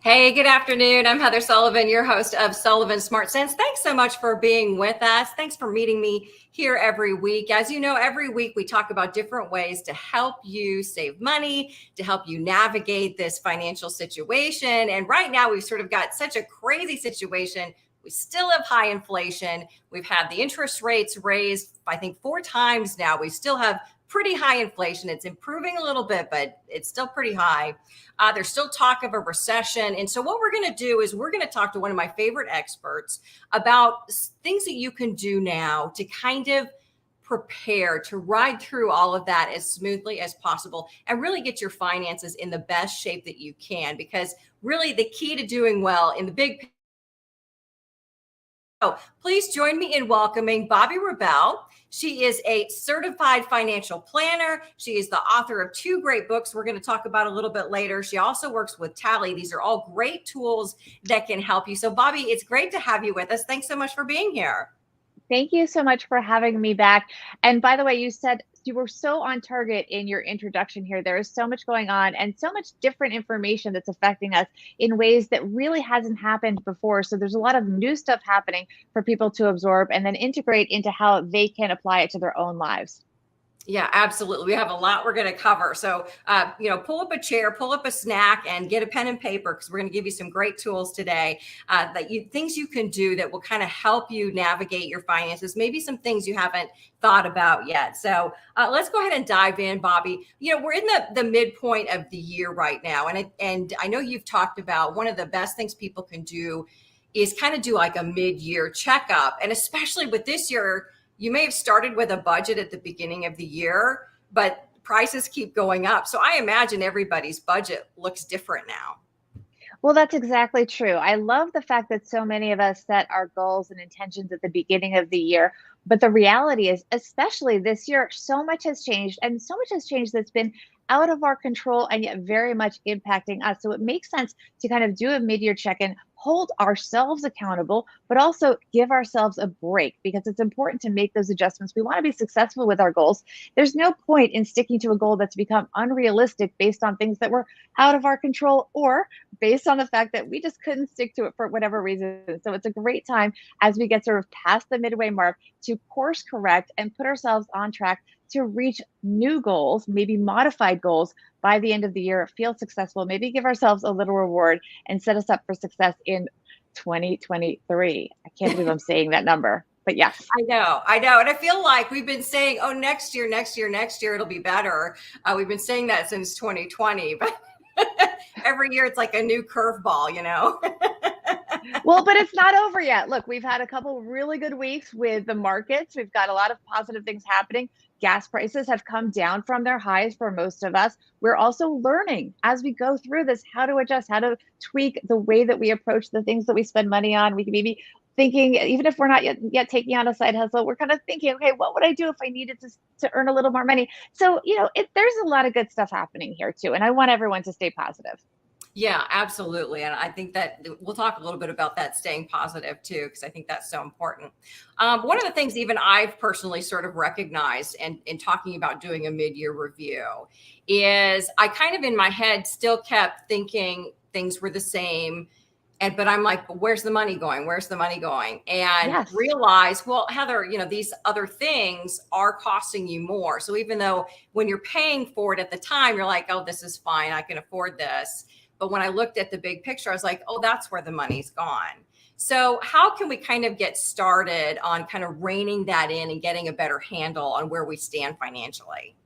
Hey, good afternoon. I'm Heather Sullivan, your host of Sullivan Smart Sense. Thanks so much for being with us. Thanks for meeting me here every week. As you know, every week we talk about different ways to help you save money, to help you navigate this financial situation. And right now, we've sort of got such a crazy situation. We still have high inflation. We've had the interest rates raised, I think, 4 times now. We still have pretty high inflation. It's improving a little bit, but it's still pretty high. There's still talk of a recession. And so, what we're going to do is we're going to talk to one of my favorite experts about things that you can do now to kind of prepare to ride through all of that as smoothly as possible and really get your finances in the best shape that you can. Because really, the key to doing well in the big please join me in welcoming Bobbi Rebell. She is a certified financial planner. She is the author of 2 great books we're going to talk about a little bit later. She also works with Tally. These are all great tools that can help you. So, Bobbi, it's great to have you with us. Thanks so much for being here. Thank you so much for having me back. And by the way, you said you were so on target in your introduction here. There is so much going on and so much different information that's affecting us in ways that really hasn't happened before. So there's a lot of new stuff happening for people to absorb and then integrate into how they can apply it to their own lives. Yeah, absolutely. We have a lot we're going to cover. So, pull up a chair, pull up a snack, and get a pen and paper because we're going to give you some great tools today things you can do that will kind of help you navigate your finances. Maybe some things you haven't thought about yet. So, let's go ahead and dive in, Bobbi. We're in the midpoint of the year right now, and I know you've talked about one of the best things people can do is kind of do like a mid-year checkup, and especially with this year you may have started with a budget at the beginning of the year, but prices keep going up. So I imagine everybody's budget looks different now. Well, that's exactly true. I love the fact that so many of us set our goals and intentions at the beginning of the year. But the reality is, especially this year, so much has changed and so much has changed that's been out of our control and yet very much impacting us. So it makes sense to kind of do a mid-year check-in, hold ourselves accountable, but also give ourselves a break because it's important to make those adjustments. We want to be successful with our goals. There's no point in sticking to a goal that's become unrealistic based on things that were out of our control or based on the fact that we just couldn't stick to it for whatever reason. So it's a great time as we get sort of past the midway mark to course correct and put ourselves on track to reach new goals, maybe modified goals by the end of the year, feel successful, maybe give ourselves a little reward and set us up for success in 2023. I can't believe I'm saying that number, but yes. I know. And I feel like we've been saying, oh, next year, it'll be better. We've been saying that since 2020, but every year it's like a new curveball. Well, but it's not over yet. Look, we've had a couple really good weeks with the markets. We've got a lot of positive things happening. Gas prices have come down from their highs for most of us. We're also learning as we go through this how to adjust, how to tweak the way that we approach the things that we spend money on. We can maybe thinking, even if we're not yet taking on a side hustle, we're kind of thinking, okay, what would I do if I needed to earn a little more money? So, there's a lot of good stuff happening here too. And I want everyone to stay positive. Yeah, absolutely. And I think that we'll talk a little bit about that staying positive too, because I think that's so important. One of the things even I've personally sort of recognized and in talking about doing a mid-year review is I kind of in my head still kept thinking things were the same. But I'm like, well, where's the money going? Where's the money going? And Yes. realize, well, Heather, these other things are costing you more. So even though when you're paying for it at the time, you're like, oh, this is fine. I can afford this. But when I looked at the big picture, I was like, oh, that's where the money's gone. So how can we kind of get started on kind of reining that in and getting a better handle on where we stand financially?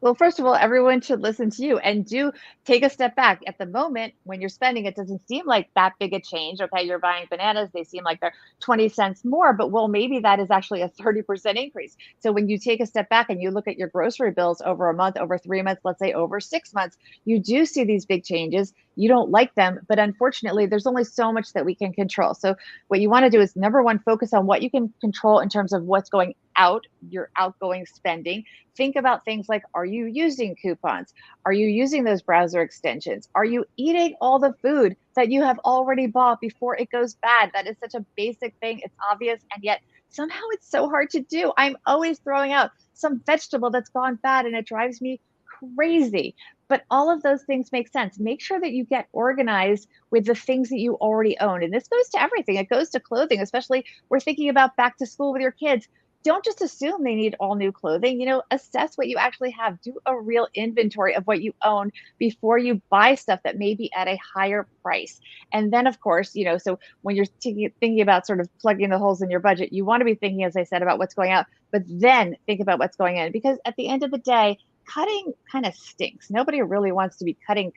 Well, first of all, everyone should listen to you and do take a step back. At the moment, when you're spending, it doesn't seem like that big a change. Okay, you're buying bananas, they seem like they're 20 cents more, but well, maybe that is actually a 30% increase. So when you take a step back and you look at your grocery bills over a month, over 3 months, let's say over 6 months, you do see these big changes. You don't like them, but unfortunately, there's only so much that we can control. So what you want to do is number one, focus on what you can control in terms of what's going out, your outgoing spending. Think about things like, are you using coupons? Are you using those browser extensions? Are you eating all the food that you have already bought before it goes bad? That is such a basic thing. It's obvious. And yet somehow it's so hard to do. I'm always throwing out some vegetable that's gone bad and it drives me crazy. But all of those things make sense. Make sure that you get organized with the things that you already own. And this goes to everything. It goes to clothing, especially we're thinking about back to school with your kids. Don't just assume they need all new clothing. Assess what you actually have. Do a real inventory of what you own before you buy stuff that may be at a higher price. And then, of course, so when you're thinking about sort of plugging the holes in your budget, you want to be thinking, as I said, about what's going out, but then think about what's going in. Because at the end of the day, cutting kind of stinks. Nobody really wants to be cutting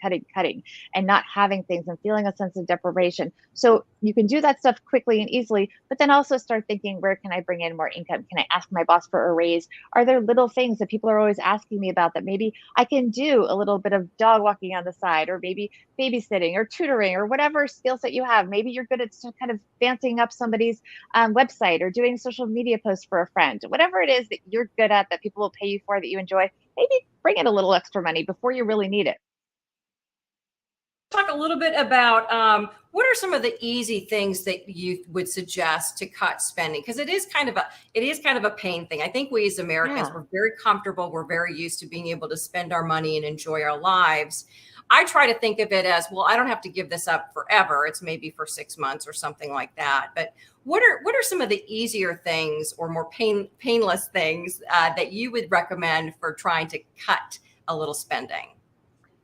and not having things and feeling a sense of deprivation. So you can do that stuff quickly and easily, but then also start thinking, where can I bring in more income? Can I ask my boss for a raise? Are there little things that people are always asking me about that maybe I can do a little bit of dog walking on the side, or maybe babysitting or tutoring, or whatever skill set you have? Maybe you're good at kind of fancying up somebody's website, or doing social media posts for a friend. Whatever it is that you're good at, that people will pay you for, that you enjoy, maybe bring in a little extra money before you really need it. Talk a little bit about what are some of the easy things that you would suggest to cut spending, because it is kind of a pain thing. I think we as Americans, we're very comfortable, we're very used to being able to spend our money and enjoy our lives. I try to think of it as, well, I don't have to give this up forever. It's maybe for 6 months or something like that. But what are some of the easier things, or more painless things that you would recommend for trying to cut a little spending?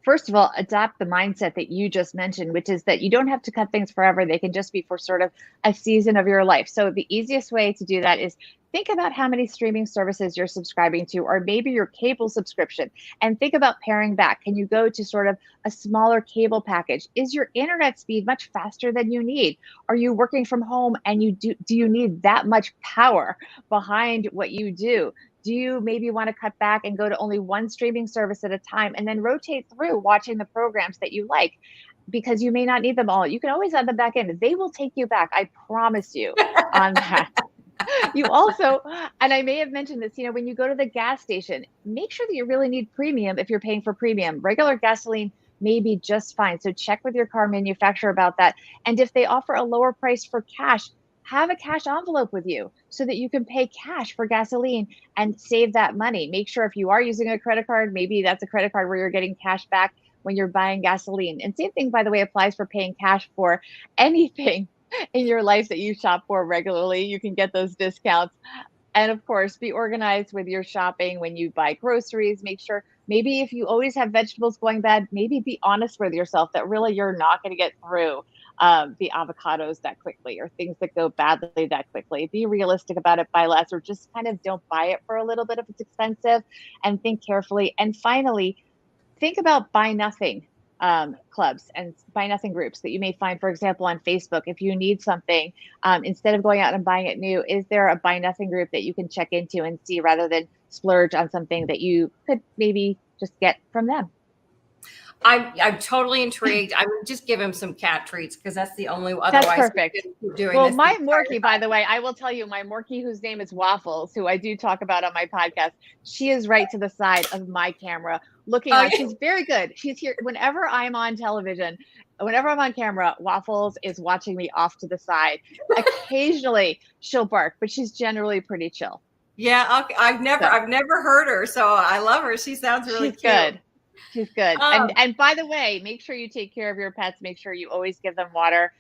First of all, adopt the mindset that you just mentioned, which is that you don't have to cut things forever. They can just be for sort of a season of your life. So the easiest way to do that is think about how many streaming services you're subscribing to, or maybe your cable subscription, and think about paring back. Can you go to sort of a smaller cable package? Is your internet speed much faster than you need? Are you working from home and do you need that much power behind what you do? Do you maybe want to cut back and go to only one streaming service at a time, and then rotate through watching the programs that you like? Because you may not need them all. You can always add them back in. They will take you back. I promise you on that. You also, and I may have mentioned this, when you go to the gas station, make sure that you really need premium if you're paying for premium. Regular gasoline may be just fine. So check with your car manufacturer about that. And if they offer a lower price for cash, have a cash envelope with you so that you can pay cash for gasoline and save that money. Make sure if you are using a credit card, maybe that's a credit card where you're getting cash back when you're buying gasoline. And same thing, by the way, applies for paying cash for anything in your life that you shop for regularly. You can get those discounts. And of course, be organized with your shopping when you buy groceries. Make sure, maybe if you always have vegetables going bad, maybe be honest with yourself that really you're not going to get through the avocados that quickly, or things that go badly that quickly. Be realistic about it, buy less, or just kind of don't buy it for a little bit if it's expensive, and think carefully. And finally, think about buy nothing clubs and buy nothing groups that you may find, for example, on Facebook. If you need something, instead of going out and buying it new, is there a buy nothing group that you can check into and see, rather than splurge on something that you could maybe just get from them? I'm totally intrigued. I would just give him some cat treats, because that's the only otherwise. That's perfect. Well, my Morkie, by the way, I will tell you, my Morkie, whose name is Waffles, who I do talk about on my podcast, she is right to the side of my camera looking on. She's very good. She's here whenever I'm on television. Whenever I'm on camera, Waffles is watching me off to the side. Occasionally she'll bark, but she's generally pretty chill. Yeah, I've never heard her, so I love her. She sounds really cute. Good. She's good. And by the way, make sure you take care of your pets. Make sure you always give them water.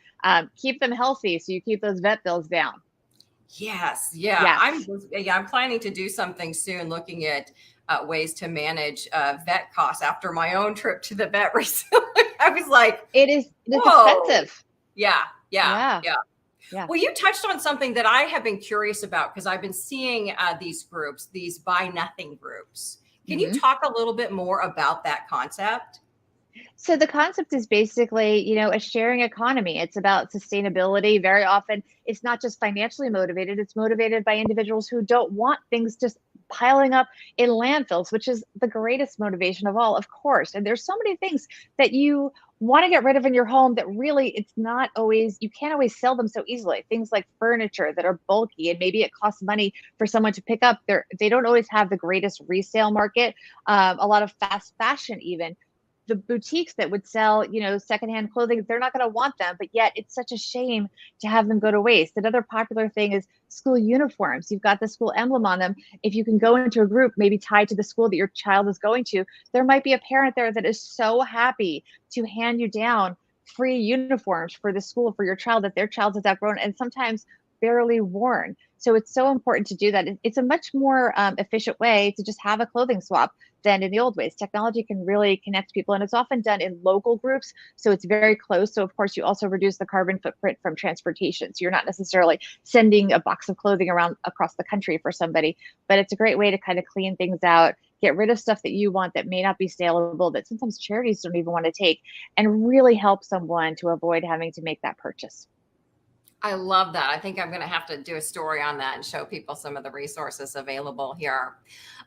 Keep them healthy so you keep those vet bills down. Yes. Yeah. Yes. I'm planning to do something soon, looking at ways to manage vet costs after my own trip to the vet recently. I was like, it's expensive. Yeah. Well, you touched on something that I have been curious about, because I've been seeing these groups, these buy nothing groups. Can you talk a little bit more about that concept? So the concept is basically, a sharing economy. It's about sustainability. Very often, it's not just financially motivated. It's motivated by individuals who don't want things just piling up in landfills, which is the greatest motivation of all, of course. And there's so many things that you want to get rid of in your home that really you can't always sell them so easily. Things like furniture that are bulky, and maybe it costs money for someone to pick up. They don't always have the greatest resale market. A lot of fast fashion even. the boutiques that would sell, secondhand clothing, they're not going to want them, but yet it's such a shame to have them go to waste. Another popular thing is school uniforms. You've got the school emblem on them. If you can go into a group maybe tied to the school that your child is going to, there might be a parent there that is so happy to hand you down free uniforms for the school for your child that their child has outgrown and sometimes barely worn. So it's so important to do that. It's a much more efficient way to just have a clothing swap than in the old ways. Technology can really connect people, and it's often done in local groups. So it's very close. So of course, you also reduce the carbon footprint from transportation. So you're not necessarily sending a box of clothing around across the country for somebody, but it's a great way to kind of clean things out, get rid of stuff that you want that may not be saleable, that sometimes charities don't even want to take, and really help someone to avoid having to make that purchase. I love that. I think I'm going to have to do a story on that and show people some of the resources available here.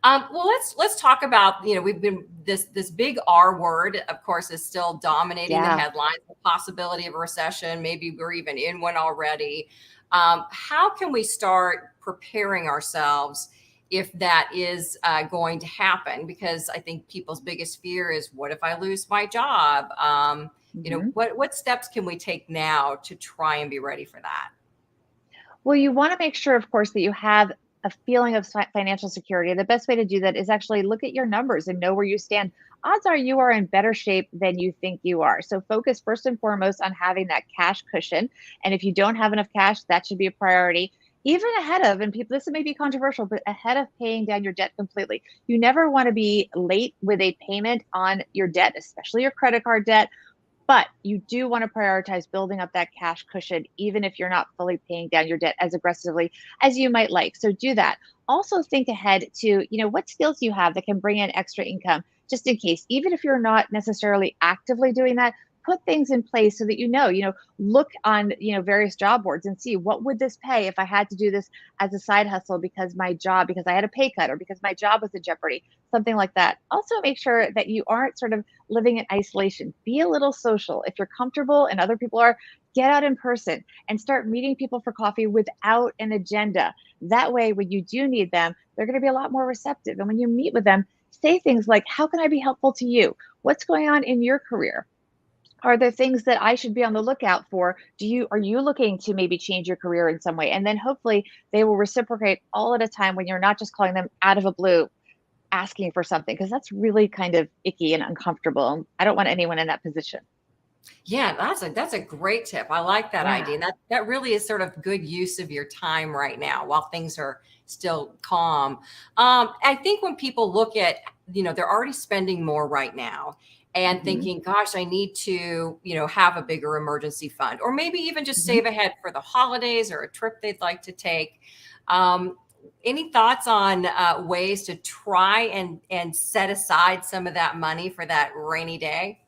Well, let's talk about, we've been this big R word, of course, is still dominating the Yeah. headlines. The possibility of a recession. Maybe we're even in one already. How can we start preparing ourselves if that is going to happen? Because I think people's biggest fear is, what if I lose my job? What steps can we take now to try and be ready for that? Well, you want to make sure, of course, that you have a feeling of financial security. The best way to do that is actually look at your numbers and know where you stand. Odds are you are in better shape than you think you are. So focus first and foremost on having that cash cushion. And if you don't have enough cash, that should be a priority. Even ahead of, and people, this may be controversial, but ahead of paying down your debt completely. You never want to be late with a payment on your debt, especially your credit card debt. But you do want to prioritize building up that cash cushion, even if you're not fully paying down your debt as aggressively as you might like. So do that. Also think ahead to, what skills you have that can bring in extra income, just in case, even if you're not necessarily actively doing that. Put things in place so that look on various job boards and see what would this pay if I had to do this as a side hustle because I had a pay cut or because my job was in jeopardy, something like that. Also make sure that you aren't sort of living in isolation. Be a little social. If you're comfortable and other people are, get out in person and start meeting people for coffee without an agenda. That way, when you do need them, they're going to be a lot more receptive. And when you meet with them, say things like, how can I be helpful to you? What's going on in your career? Are there things that I should be on the lookout for? Are you looking to maybe change your career in some way? And then hopefully they will reciprocate all at a time when you're not just calling them out of a blue asking for something, because that's really kind of icky and uncomfortable. I don't want anyone in that position. Yeah, that's a great tip. I like that Yeah. idea. And that really is sort of good use of your time right now while things are still calm. I think when people look at, they're already spending more right now and hmm thinking, gosh, I need to, have a bigger emergency fund, or maybe even just hmm save ahead for the holidays or a trip they'd like to take. Um, any thoughts on ways to try and set aside some of that money for that rainy day?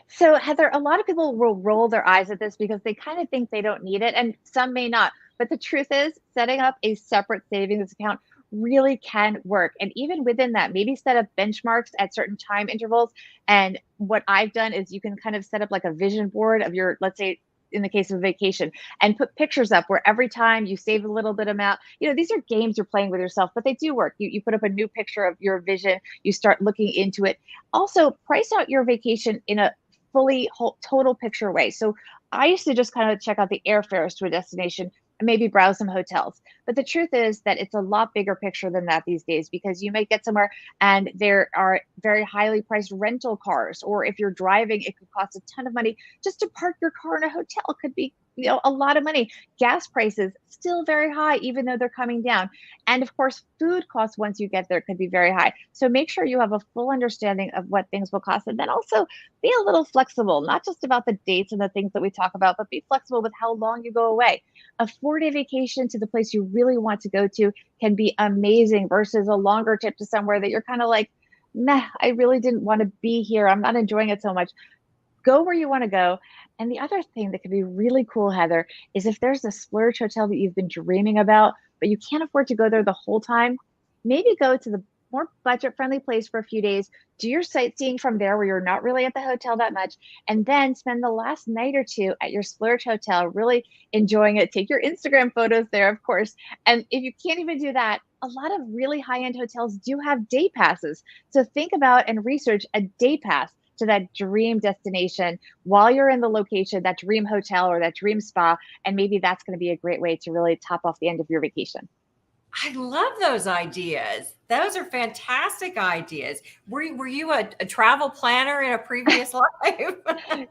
So, Heather, a lot of people will roll their eyes at this because they kind of think they don't need it, and some may not. But the truth is, setting up a separate savings account really can work. And even within that, maybe set up benchmarks at certain time intervals. And what I've done is you can kind of set up like a vision board of your, let's say, in the case of vacation, and put pictures up where every time you save a little bit amount, these are games you're playing with yourself, but they do work. You put up a new picture of your vision, you start looking into it. Also, price out your vacation in a fully whole, total picture way. So I used to just kind of check out the airfares to a destination and maybe browse some hotels. But the truth is that it's a lot bigger picture than that these days, because you may get somewhere and there are very highly priced rental cars, or if you're driving, it could cost a ton of money just to park your car in a hotel. It could be a lot of money. Gas prices still very high, even though they're coming down. And of course, food costs once you get there could be very high. So make sure you have a full understanding of what things will cost. And then also be a little flexible, not just about the dates and the things that we talk about, but be flexible with how long you go away. A 4-day vacation to the place you really want to go to can be amazing versus a longer trip to somewhere that you're kind of like, nah, I really didn't want to be here. I'm not enjoying it so much. Go where you want to go. And the other thing that could be really cool, Heather, is if there's a splurge hotel that you've been dreaming about, but you can't afford to go there the whole time, maybe go to the more budget friendly place for a few days, do your sightseeing from there where you're not really at the hotel that much, and then spend the last night or two at your splurge hotel, really enjoying it. Take your Instagram photos there, of course. And if you can't even do that, a lot of really high end hotels do have day passes. So think about and research a day pass. to that dream destination while you're in the location, that dream hotel or that dream spa. And maybe that's going to be a great way to really top off the end of your vacation. I love those ideas. Those are fantastic ideas. Were you a travel planner in a previous life?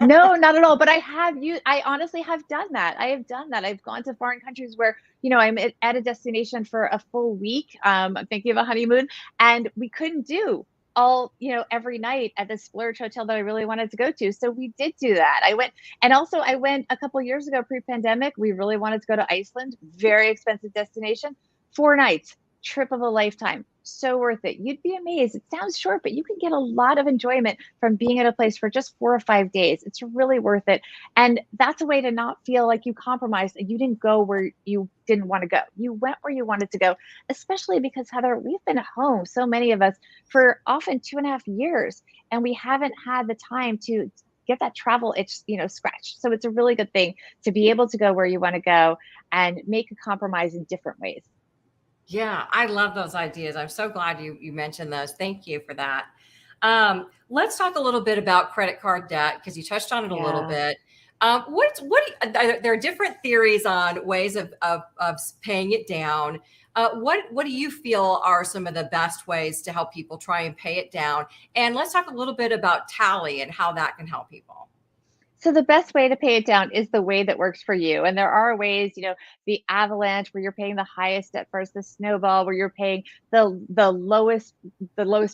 No, not at all. But I honestly have done that. I have done that. I've gone to foreign countries where, I'm at a destination for a full week. I'm thinking of a honeymoon, and we couldn't do all, every night at the splurge hotel that I really wanted to go to. So we did do that. I went a couple years ago pre-pandemic. We really wanted to go to Iceland, very expensive destination, 4 nights, trip of a lifetime. So worth it. You'd be amazed. It sounds short, but you can get a lot of enjoyment from being at a place for just 4 or 5 days. It's really worth it. And that's a way to not feel like you compromised and you didn't go where you didn't want to go. You went where you wanted to go, especially because, Heather, we've been home, so many of us, for often 2.5 years, and we haven't had the time to get that travel itch, scratched. So it's a really good thing to be able to go where you want to go and make a compromise in different ways. Yeah, I love those ideas. I'm so glad you mentioned those. Thank you for that. Let's talk a little bit about credit card debt because you touched on it a little Yeah. bit. There are different theories on ways of paying it down. What do you feel are some of the best ways to help people try and pay it down? And let's talk a little bit about Tally and how that can help people. So the best way to pay it down is the way that works for you. And there are ways, the avalanche where you're paying the highest at first, the snowball where you're paying the lowest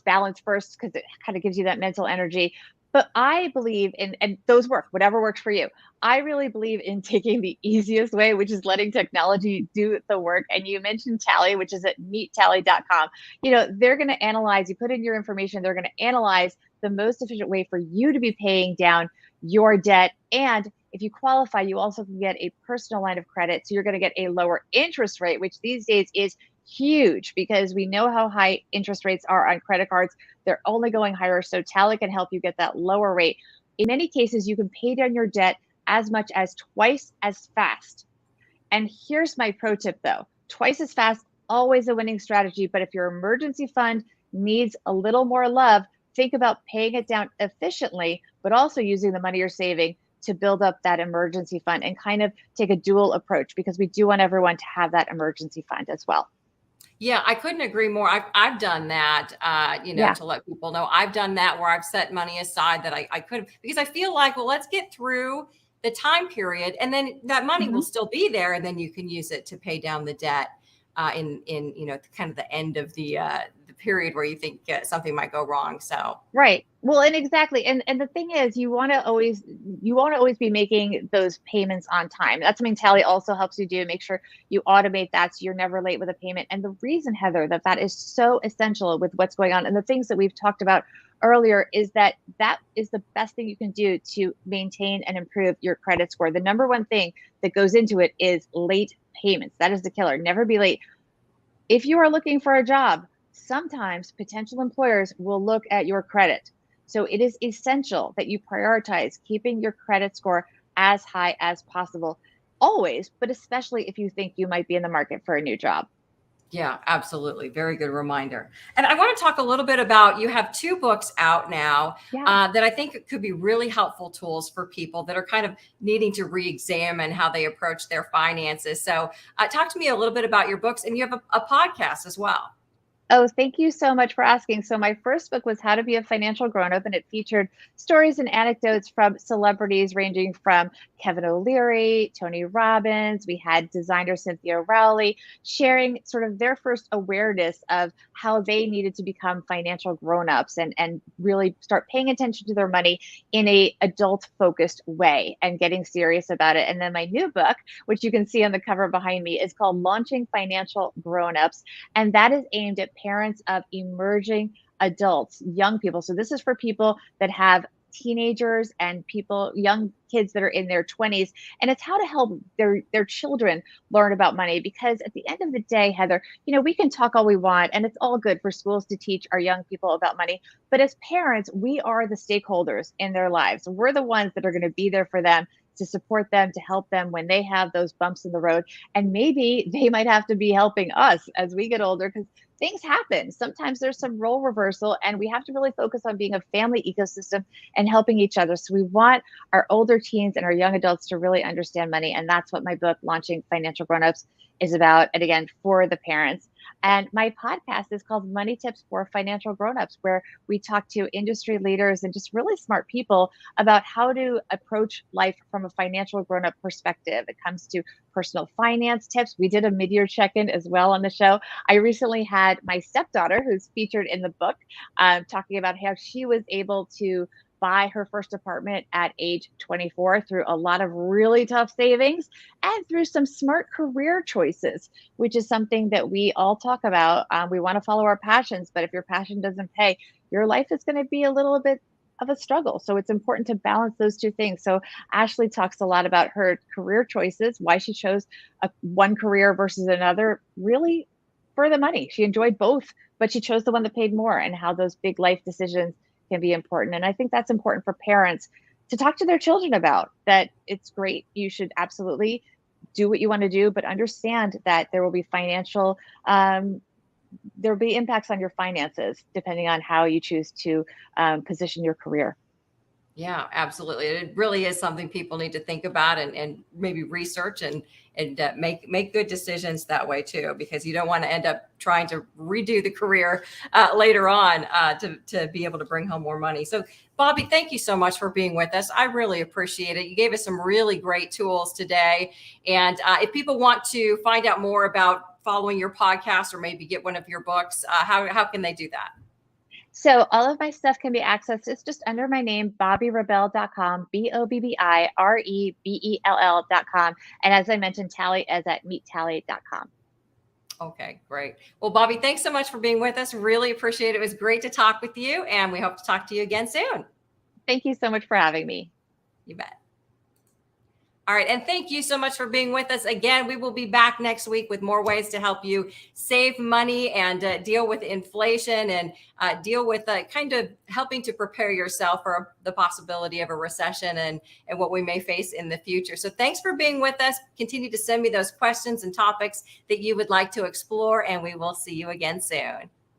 balance first because it kind of gives you that mental energy. But I believe in, and those work, whatever works for you. I really believe in taking the easiest way, which is letting technology do the work. And you mentioned Tally, which is at meettally.com. They're going to analyze, you put in your information, they're going to analyze the most efficient way for you to be paying down your debt. And if you qualify, you also can get a personal line of credit. So you're going to get a lower interest rate, which these days is huge because we know how high interest rates are on credit cards. They're only going higher. So Tally can help you get that lower rate. In many cases, you can pay down your debt as much as twice as fast. And here's my pro tip though, twice as fast, always a winning strategy. But if your emergency fund needs a little more love, think about paying it down efficiently, but also using the money you're saving to build up that emergency fund and kind of take a dual approach because we do want everyone to have that emergency fund as well. Yeah, I couldn't agree more. I've done that, Yeah. to let people know I've done that where I've set money aside that I could, because I feel like, well, let's get through the time period and then that money will Mhm. still be there. And then you can use it to pay down the debt in kind of the end of the period where you think something might go wrong. So Right. Well, and exactly. And the thing is, you want to always be making those payments on time. That's something Tally also helps you do. Make sure you automate that so you're never late with a payment. And the reason, Heather, that is so essential with what's going on and the things that we've talked about earlier is that is the best thing you can do to maintain and improve your credit score. The number one thing that goes into it is late payments. That is the killer. Never be late. If you are looking for a job, sometimes potential employers will look at your credit. So it is essential that you prioritize keeping your credit score as high as possible, always, but especially if you think you might be in the market for a new job. yeah, absolutely. Very good reminder. And I want to talk a little bit about, you have two books out now Yeah. that I think could be really helpful tools for people that are kind of needing to re-examine how they approach their finances. So talk to me a little bit about your books, and you have a podcast as well. Oh, thank you so much for asking. So, my first book was How to Be a Financial Grown Up, and it featured stories and anecdotes from celebrities ranging from Kevin O'Leary, Tony Robbins. We had designer Cynthia Rowley sharing sort of their first awareness of how they needed to become financial grown-ups and really start paying attention to their money in a adult focused way and getting serious about it. And then my new book, which you can see on the cover behind me, is called Launching Financial Grown-ups, and that is aimed at parents of emerging adults, young people. So this is for people that have teenagers and young kids that are in their 20s, and it's how to help their children learn about money. Because at the end of the day, Heather, we can talk all we want and it's all good for schools to teach our young people about money, but as parents, we are the stakeholders in their lives. We're the ones that are going to be there for them to support them, to help them when they have those bumps in the road. And maybe they might have to be helping us as we get older, because things happen. Sometimes there's some role reversal, and we have to really focus on being a family ecosystem and helping each other. So we want our older teens and our young adults to really understand money. And that's what my book, Launching Financial Grownups, is about. And again, for the parents. And my podcast is called Money Tips for Financial Grownups, where we talk to industry leaders and just really smart people about how to approach life from a financial grownup perspective. It comes to personal finance tips. We did a mid-year check-in as well on the show. I recently had my stepdaughter, who's featured in the book, talking about how she was able to buy her first apartment at age 24 through a lot of really tough savings and through some smart career choices, which is something that we all talk about. We want to follow our passions, but if your passion doesn't pay, your life is going to be a little bit of a struggle. So it's important to balance those two things. So Ashley talks a lot about her career choices, why she chose one career versus another, really for the money. She enjoyed both, but she chose the one that paid more, and how those big life decisions can be important. And I think that's important for parents to talk to their children about, that it's great. You should absolutely do what you want to do, but understand that there will be there will be impacts on your finances depending on how you choose to position your career. Yeah, absolutely. It really is something people need to think about, and maybe research and make good decisions that way too, because you don't want to end up trying to redo the career later on to be able to bring home more money. So Bobbi, thank you so much for being with us. I really appreciate it. You gave us some really great tools today. And if people want to find out more about following your podcast or maybe get one of your books, how can they do that? So all of my stuff can be accessed. It's just under my name, BobbiRebell.com, BobbiRebell.com. And as I mentioned, Tally is at meettally.com. Okay, great. Well, Bobbi, thanks so much for being with us. Really appreciate it. It was great to talk with you, and we hope to talk to you again soon. Thank you so much for having me. You bet. All right. And thank you so much for being with us. Again, we will be back next week with more ways to help you save money and deal with inflation and deal with kind of helping to prepare yourself for the possibility of a recession and what we may face in the future. So thanks for being with us. Continue to send me those questions and topics that you would like to explore, and we will see you again soon.